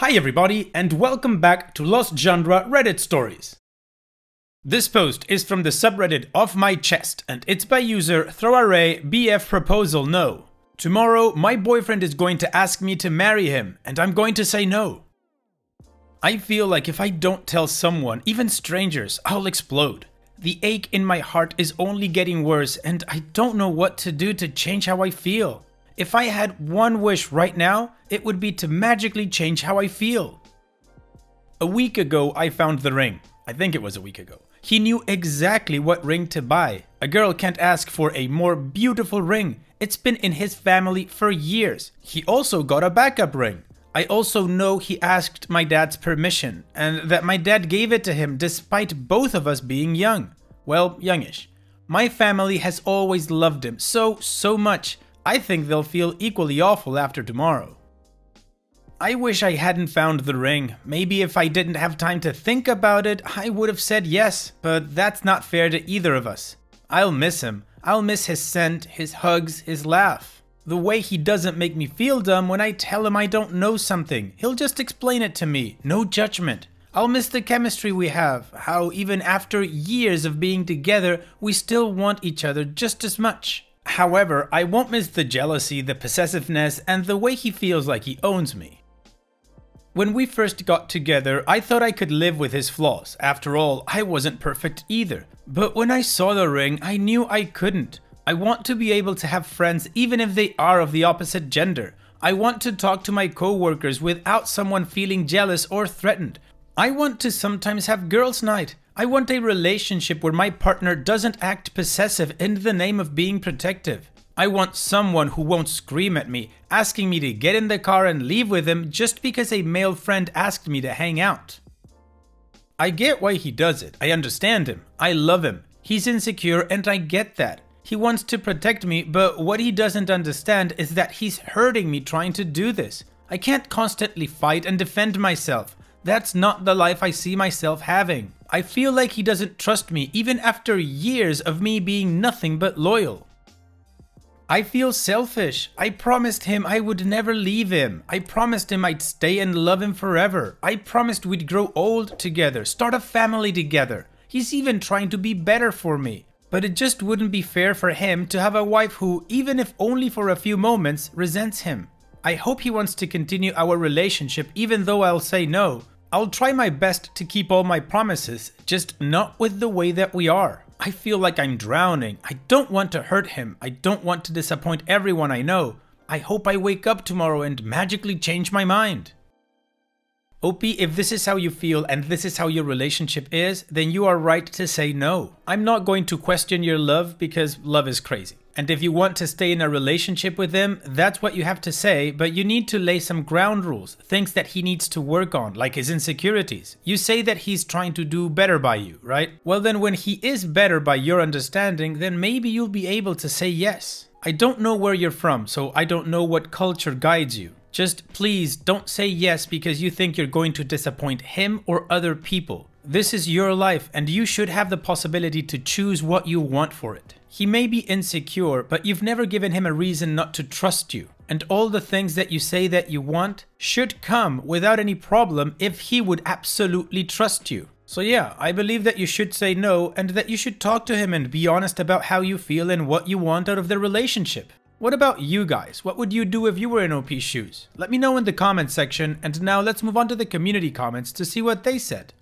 Hi everybody, and welcome back to Lost Genre Reddit Stories. This post is from the subreddit Off My Chest, and it's by user ThrowArray BF Proposal No. Tomorrow, my boyfriend is going to ask me to marry him, and I'm going to say no. I feel like if I don't tell someone, even strangers, I'll explode. The ache in my heart is only getting worse, and I don't know what to do to change how I feel. If I had one wish right now, it would be to magically change how I feel. A week ago, I found the ring. I think it was a week ago. He knew exactly what ring to buy. A girl can't ask for a more beautiful ring. It's been in his family for years. He also got a backup ring. I also know he asked my dad's permission, and that my dad gave it to him despite both of us being young. Well, youngish. My family has always loved him so much. I think they'll feel equally awful after tomorrow. I wish I hadn't found the ring. Maybe if I didn't have time to think about it, I would have said yes, but that's not fair to either of us. I'll miss him. I'll miss his scent, his hugs, his laugh. The way he doesn't make me feel dumb when I tell him I don't know something. He'll just explain it to me, no judgment. I'll miss the chemistry we have, how even after years of being together, we still want each other just as much. However, I won't miss the jealousy, the possessiveness, and the way he feels like he owns me. When we first got together, I thought I could live with his flaws. After all, I wasn't perfect either. But when I saw the ring, I knew I couldn't. I want to be able to have friends even if they are of the opposite gender. I want to talk to my co-workers without someone feeling jealous or threatened. I want to sometimes have girls' night. I want a relationship where my partner doesn't act possessive in the name of being protective. I want someone who won't scream at me, asking me to get in the car and leave with him just because a male friend asked me to hang out. I get why he does it. I understand him. I love him. He's insecure and I get that. He wants to protect me, but what he doesn't understand is that he's hurting me trying to do this. I can't constantly fight and defend myself. That's not the life I see myself having. I feel like he doesn't trust me even after years of me being nothing but loyal. I feel selfish. I promised him I would never leave him. I promised him I'd stay and love him forever. I promised we'd grow old together, start a family together. He's even trying to be better for me. But it just wouldn't be fair for him to have a wife who, even if only for a few moments, resents him. I hope he wants to continue our relationship even though I'll say no. I'll try my best to keep all my promises, just not with the way that we are. I feel like I'm drowning. I don't want to hurt him. I don't want to disappoint everyone I know. I hope I wake up tomorrow and magically change my mind. OP, if this is how you feel and this is how your relationship is, then you are right to say no. I'm not going to question your love because love is crazy. And if you want to stay in a relationship with him, that's what you have to say, but you need to lay some ground rules, things that he needs to work on, like his insecurities. You say that he's trying to do better by you, right? Well then when he is better by your understanding, then maybe you'll be able to say yes. I don't know where you're from, so I don't know what culture guides you. Just please don't say yes because you think you're going to disappoint him or other people. This is your life and you should have the possibility to choose what you want for it. He may be insecure, but you've never given him a reason not to trust you. And all the things that you say that you want should come without any problem if he would absolutely trust you. So yeah, I believe that you should say no and that you should talk to him and be honest about how you feel and what you want out of the relationship. What about you guys? What would you do if you were in OP's shoes? Let me know in the comments section, and now let's move on to the community comments to see what they said.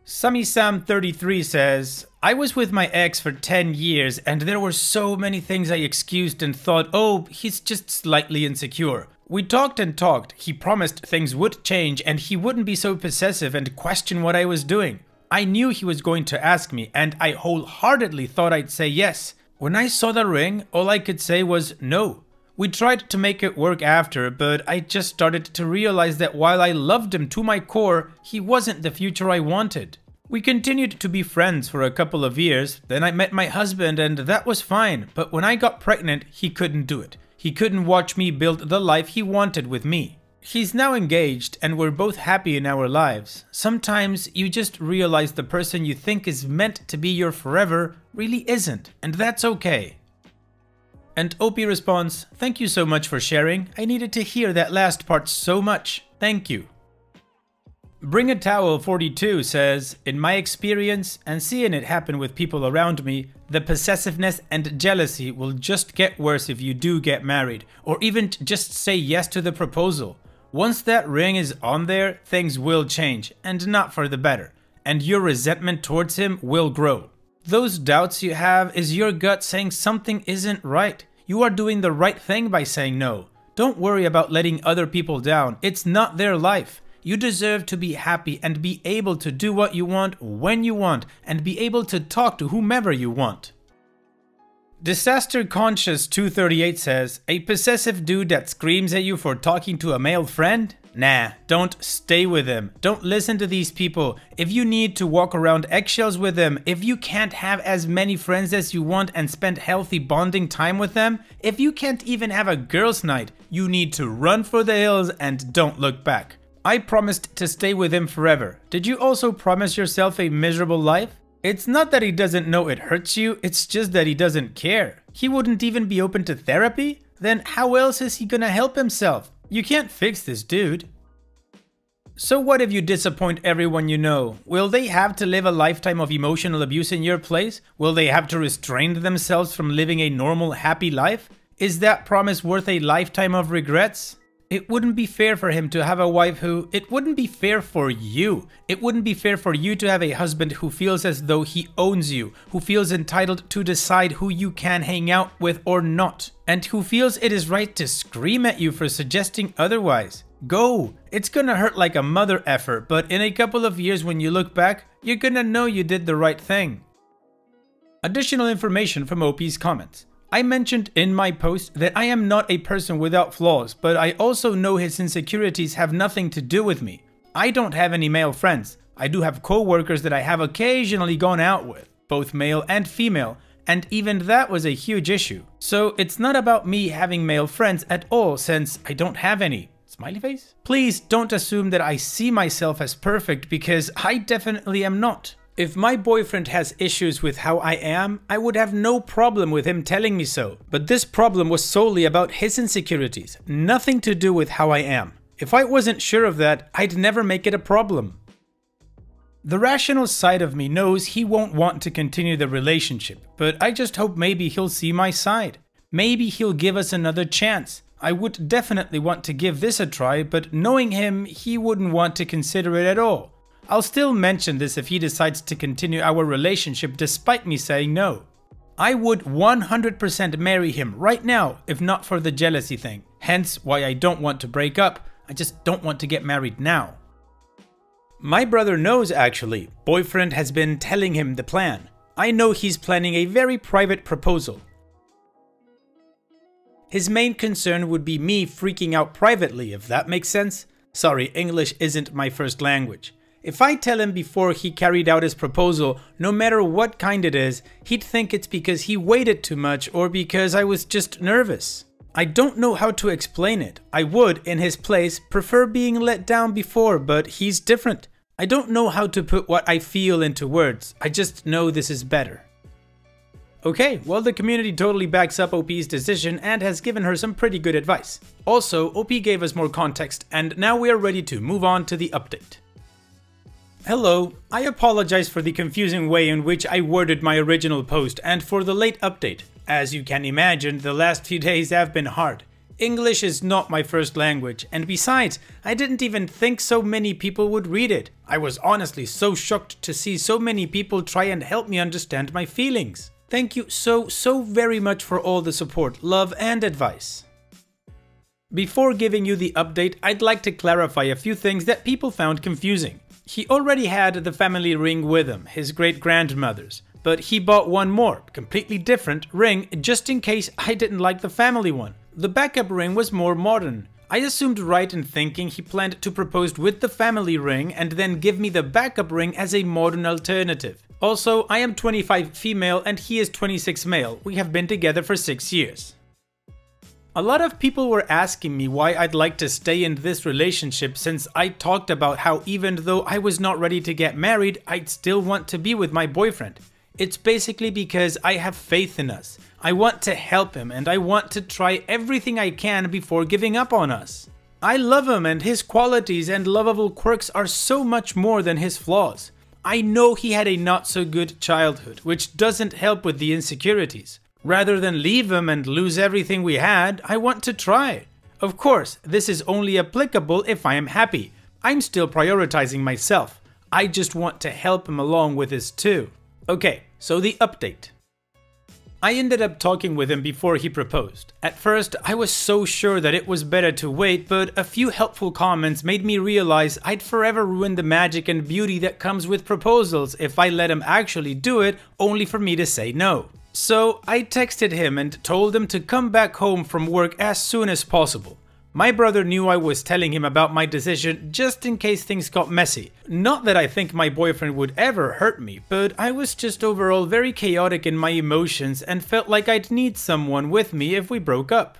SummySam33 says, I was with my ex for 10 years and there were so many things I excused and thought, oh, he's just slightly insecure. We talked and talked, he promised things would change and he wouldn't be so possessive and question what I was doing. I knew he was going to ask me and I wholeheartedly thought I'd say yes. When I saw the ring, all I could say was no. We tried to make it work after, but I just started to realize that while I loved him to my core, he wasn't the future I wanted. We continued to be friends for a couple of years, then I met my husband and that was fine, but when I got pregnant, he couldn't do it. He couldn't watch me build the life he wanted with me. He's now engaged and we're both happy in our lives. Sometimes you just realize the person you think is meant to be your forever really isn't, and that's okay. And OP responds, "Thank you so much for sharing. I needed to hear that last part so much. Thank you." Bring a Towel 42 says, "In my experience and seeing it happen with people around me, the possessiveness and jealousy will just get worse if you do get married, or even just say yes to the proposal. Once that ring is on there, things will change, and not for the better, and your resentment towards him will grow. Those doubts you have is your gut saying something isn't right. You are doing the right thing by saying no. Don't worry about letting other people down. It's not their life. You deserve to be happy and be able to do what you want when you want and be able to talk to whomever you want." Disaster Conscious 238 says, "A possessive dude that screams at you for talking to a male friend? Nah, don't stay with him. Don't listen to these people. If you need to walk around eggshells with them, if you can't have as many friends as you want and spend healthy bonding time with them, if you can't even have a girls' night, you need to run for the hills and don't look back. I promised to stay with him forever. Did you also promise yourself a miserable life? It's not that he doesn't know it hurts you, it's just that he doesn't care. He wouldn't even be open to therapy? Then how else is he gonna help himself? You can't fix this dude." So what if you disappoint everyone you know? Will they have to live a lifetime of emotional abuse in your place? Will they have to restrain themselves from living a normal, happy life? Is that promise worth a lifetime of regrets? It wouldn't be fair for him to have a wife who... It wouldn't be fair for you. It wouldn't be fair for you to have a husband who feels as though he owns you, who feels entitled to decide who you can hang out with or not, and who feels it is right to scream at you for suggesting otherwise. Go! It's gonna hurt like a mother effer, but in a couple of years when you look back, you're gonna know you did the right thing. Additional information from OP's comments. I mentioned in my post that I am not a person without flaws, but I also know his insecurities have nothing to do with me. I don't have any male friends. I do have co-workers that I have occasionally gone out with, both male and female, and even that was a huge issue. So it's not about me having male friends at all since I don't have any. Smiley face? Please don't assume that I see myself as perfect because I definitely am not. If my boyfriend has issues with how I am, I would have no problem with him telling me so. But this problem was solely about his insecurities, nothing to do with how I am. If I wasn't sure of that, I'd never make it a problem. The rational side of me knows he won't want to continue the relationship, but I just hope maybe he'll see my side. Maybe he'll give us another chance. I would definitely want to give this a try, but knowing him, he wouldn't want to consider it at all. I'll still mention this if he decides to continue our relationship despite me saying no. I would 100% marry him right now if not for the jealousy thing. Hence why I don't want to break up. I just don't want to get married now. My brother knows actually. Boyfriend has been telling him the plan. I know he's planning a very private proposal. His main concern would be me freaking out privately, if that makes sense. Sorry, English isn't my first language. If I tell him before he carried out his proposal, no matter what kind it is, he'd think it's because he waited too much or because I was just nervous. I don't know how to explain it. I would, in his place, prefer being let down before, but he's different. I don't know how to put what I feel into words. I just know this is better. Okay, well, the community totally backs up OP's decision and has given her some pretty good advice. Also, OP gave us more context, and now we are ready to move on to the update. Hello, I apologize for the confusing way in which I worded my original post and for the late update. As you can imagine, the last few days have been hard. English is not my first language, and besides, I didn't even think so many people would read it. I was honestly so shocked to see so many people try and help me understand my feelings. Thank you so very much for all the support, love and advice. Before giving you the update, I'd like to clarify a few things that people found confusing. He already had the family ring with him, his great-grandmother's, but he bought one more, completely different ring just in case I didn't like the family one. The backup ring was more modern. I assumed right in thinking he planned to propose with the family ring and then give me the backup ring as a modern alternative. Also, I am 25 female and he is 26 male. We have been together for 6 years. A lot of people were asking me why I'd like to stay in this relationship since I talked about how even though I was not ready to get married, I'd still want to be with my boyfriend. It's basically because I have faith in us. I want to help him and I want to try everything I can before giving up on us. I love him and his qualities and lovable quirks are so much more than his flaws. I know he had a not so good childhood, which doesn't help with the insecurities. Rather than leave him and lose everything we had, I want to try. Of course, this is only applicable if I am happy. I'm still prioritizing myself. I just want to help him along with this too. Okay, so the update. I ended up talking with him before he proposed. At first, I was so sure that it was better to wait, but a few helpful comments made me realize I'd forever ruin the magic and beauty that comes with proposals if I let him actually do it, only for me to say no. So I texted him and told him to come back home from work as soon as possible. My brother knew I was telling him about my decision just in case things got messy. Not that I think my boyfriend would ever hurt me, but I was just overall very chaotic in my emotions and felt like I'd need someone with me if we broke up.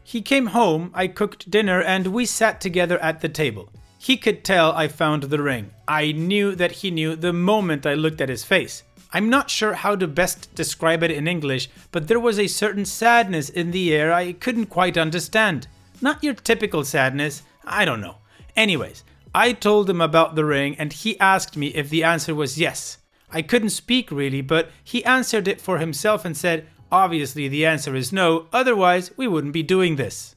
He came home, I cooked dinner, and we sat together at the table. He could tell I found the ring. I knew that he knew the moment I looked at his face. I'm not sure how to best describe it in English, but there was a certain sadness in the air I couldn't quite understand. Not your typical sadness, I don't know. Anyways, I told him about the ring and he asked me if the answer was yes. I couldn't speak really, but he answered it for himself and said, obviously the answer is no, otherwise we wouldn't be doing this.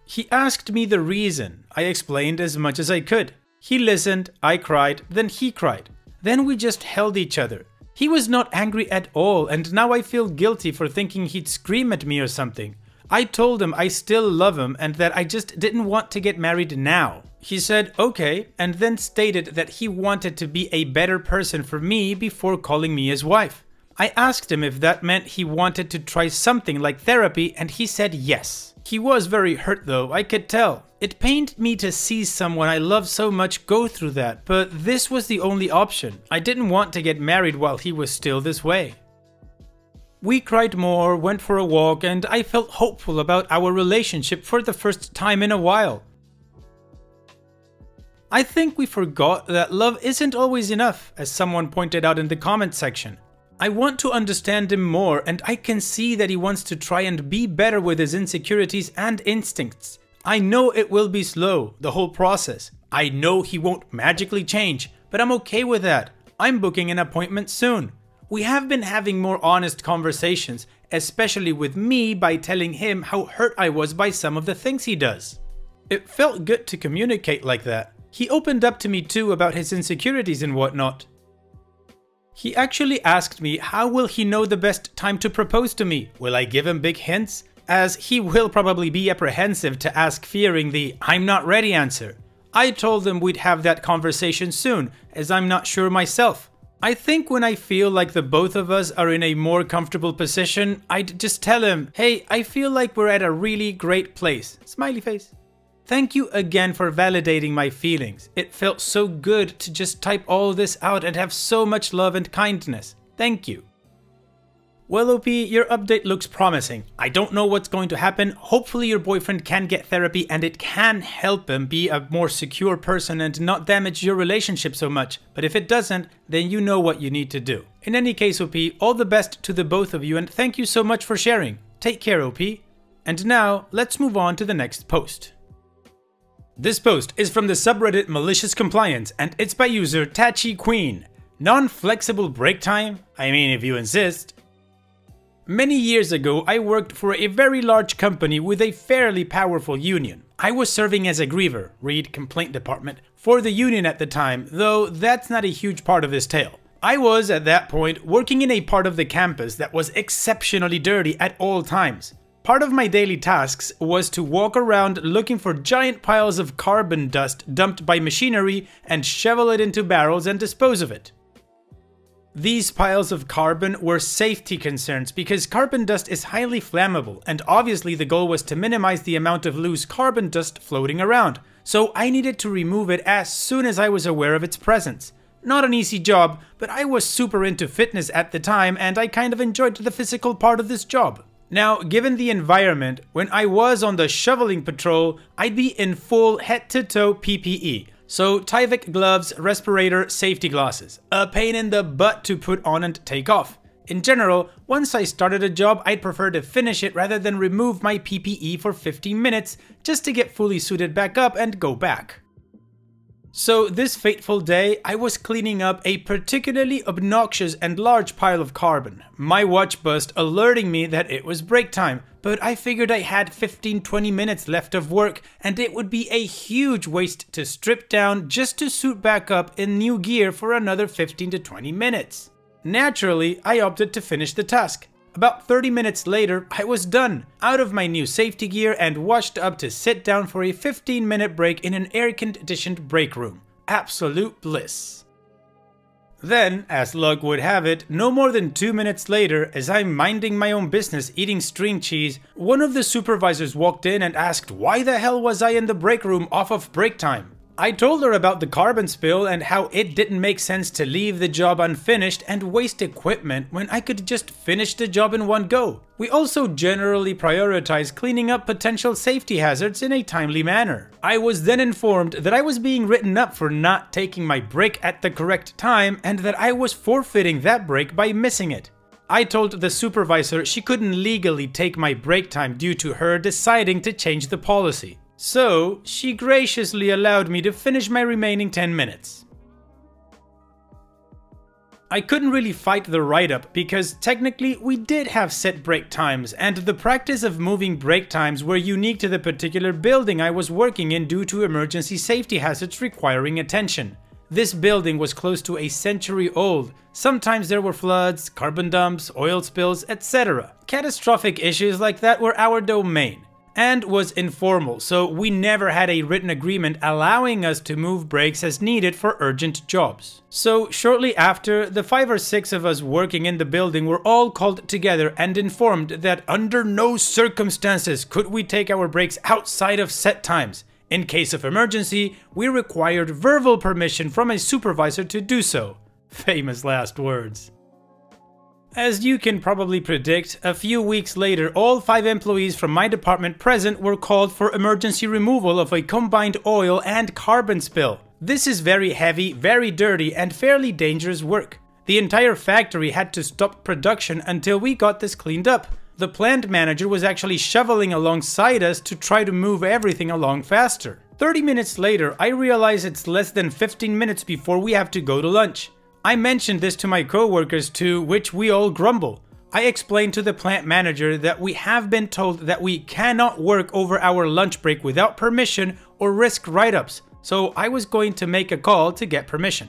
He asked me the reason. I explained as much as I could. He listened, I cried, then he cried. Then we just held each other. He was not angry at all, and now I feel guilty for thinking he'd scream at me or something. I told him I still love him and that I just didn't want to get married now. He said okay, and then stated that he wanted to be a better person for me before calling me his wife. I asked him if that meant he wanted to try something like therapy, and he said yes. He was very hurt though, I could tell. It pained me to see someone I love so much go through that, but this was the only option. I didn't want to get married while he was still this way. We cried more, went for a walk, and I felt hopeful about our relationship for the first time in a while. I think we forgot that love isn't always enough, as someone pointed out in the comment section. I want to understand him more, and I can see that he wants to try and be better with his insecurities and instincts. I know it will be slow, the whole process. I know he won't magically change, but I'm okay with that. I'm booking an appointment soon. We have been having more honest conversations, especially with me by telling him how hurt I was by some of the things he does. It felt good to communicate like that. He opened up to me too about his insecurities and whatnot. He actually asked me how will he know the best time to propose to me? Will I give him big hints? As he will probably be apprehensive to ask, fearing the "I'm not ready" answer. I told him we'd have that conversation soon, as I'm not sure myself. I think when I feel like the both of us are in a more comfortable position, I'd just tell him, hey, I feel like we're at a really great place. Smiley face. Thank you again for validating my feelings. It felt so good to just type all this out and have so much love and kindness. Thank you. Well, OP, your update looks promising. I don't know what's going to happen. Hopefully your boyfriend can get therapy and it can help him be a more secure person and not damage your relationship so much. But if it doesn't, then you know what you need to do. In any case, OP, all the best to the both of you and thank you so much for sharing. Take care, OP. And now, let's move on to the next post. This post is from the subreddit Malicious Compliance and it's by user Tachi Queen. Non-flexible break time? I mean, if you insist. Many years ago, I worked for a very large company with a fairly powerful union. I was serving as a griever, read complaint department, for the union at the time, though that's not a huge part of this tale. I was, at that point, working in a part of the campus that was exceptionally dirty at all times. Part of my daily tasks was to walk around looking for giant piles of carbon dust dumped by machinery and shovel it into barrels and dispose of it. These piles of carbon were safety concerns because carbon dust is highly flammable, and obviously the goal was to minimize the amount of loose carbon dust floating around, so I needed to remove it as soon as I was aware of its presence. Not an easy job, but I was super into fitness at the time and I kind of enjoyed the physical part of this job. Now, given the environment, when I was on the shoveling patrol, I'd be in full head-to-toe PPE. So Tyvek gloves, respirator, safety glasses. A pain in the butt to put on and take off. In general, once I started a job, I'd prefer to finish it rather than remove my PPE for 15 minutes just to get fully suited back up and go back. So this fateful day, I was cleaning up a particularly obnoxious and large pile of carbon. My watch buzzed alerting me that it was break time, but I figured I had 15-20 minutes left of work and it would be a huge waste to strip down just to suit back up in new gear for another 15 to 20 minutes. Naturally, I opted to finish the task. About 30 minutes later, I was done, out of my new safety gear and washed up to sit down for a 15-minute break in an air-conditioned break room. Absolute bliss. Then, as luck would have it, no more than 2 minutes later, as I'm minding my own business eating string cheese, one of the supervisors walked in and asked why the hell was I in the break room off of break time. I told her about the carbon spill and how it didn't make sense to leave the job unfinished and waste equipment when I could just finish the job in one go. We also generally prioritize cleaning up potential safety hazards in a timely manner. I was then informed that I was being written up for not taking my break at the correct time and that I was forfeiting that break by missing it. I told the supervisor she couldn't legally take my break time due to her deciding to change the policy. So, she graciously allowed me to finish my remaining 10 minutes. I couldn't really fight the write-up because technically we did have set break times and the practice of moving break times were unique to the particular building I was working in due to emergency safety hazards requiring attention. This building was close to a century old. Sometimes there were floods, carbon dumps, oil spills, etc. Catastrophic issues like that were our domain. And was informal, so we never had a written agreement allowing us to move breaks as needed for urgent jobs. So shortly after, the 5 or 6 of us working in the building were all called together and informed that under no circumstances could we take our breaks outside of set times. In case of emergency, we required verbal permission from a supervisor to do so. Famous last words. As you can probably predict, a few weeks later all 5 employees from my department present were called for emergency removal of a combined oil and carbon spill. This is very heavy, very dirty and fairly dangerous work. The entire factory had to stop production until we got this cleaned up. The plant manager was actually shoveling alongside us to try to move everything along faster. 30 minutes later, I realize it's less than 15 minutes before we have to go to lunch. I mentioned this to my coworkers, to which we all grumble. I explained to the plant manager that we have been told that we cannot work over our lunch break without permission or risk write-ups, so I was going to make a call to get permission.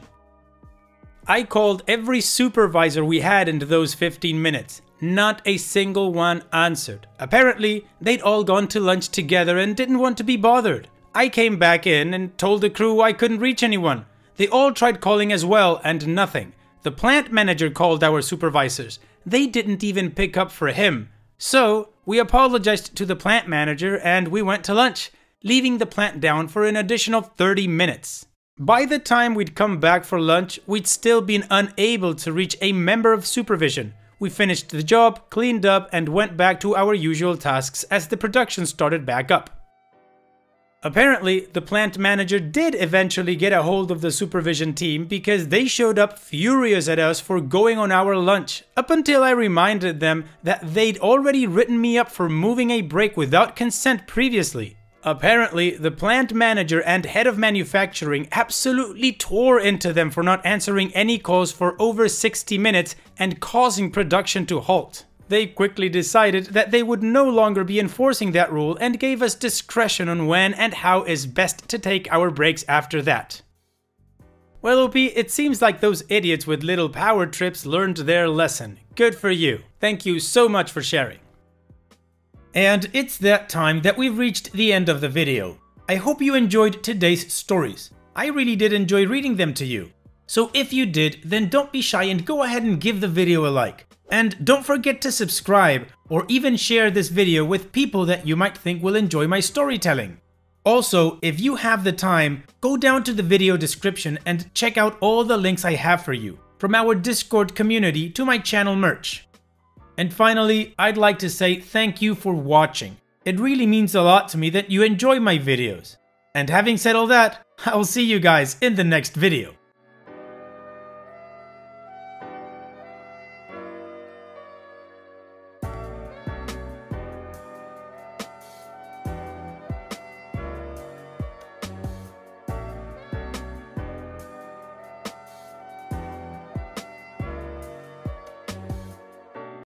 I called every supervisor we had in those 15 minutes. Not a single one answered. Apparently, they'd all gone to lunch together and didn't want to be bothered. I came back in and told the crew I couldn't reach anyone. They all tried calling as well and nothing. The plant manager called our supervisors. They didn't even pick up for him. So, we apologized to the plant manager and we went to lunch, leaving the plant down for an additional 30 minutes. By the time we'd come back for lunch, we'd still been unable to reach a member of supervision. We finished the job, cleaned up, and went back to our usual tasks as the production started back up. Apparently, the plant manager did eventually get a hold of the supervision team because they showed up furious at us for going on our lunch, up until I reminded them that they'd already written me up for moving a break without consent previously. Apparently, the plant manager and head of manufacturing absolutely tore into them for not answering any calls for over 60 minutes and causing production to halt. They quickly decided that they would no longer be enforcing that rule and gave us discretion on when and how is best to take our breaks after that. Well, OP, it seems like those idiots with little power trips learned their lesson. Good for you. Thank you so much for sharing. And it's that time that we've reached the end of the video. I hope you enjoyed today's stories. I really did enjoy reading them to you. So if you did, then don't be shy and go ahead and give the video a like. And don't forget to subscribe or even share this video with people that you might think will enjoy my storytelling. Also, if you have the time, go down to the video description and check out all the links I have for you, from our Discord community to my channel merch. And finally, I'd like to say thank you for watching. It really means a lot to me that you enjoy my videos. And having said all that, I'll see you guys in the next video.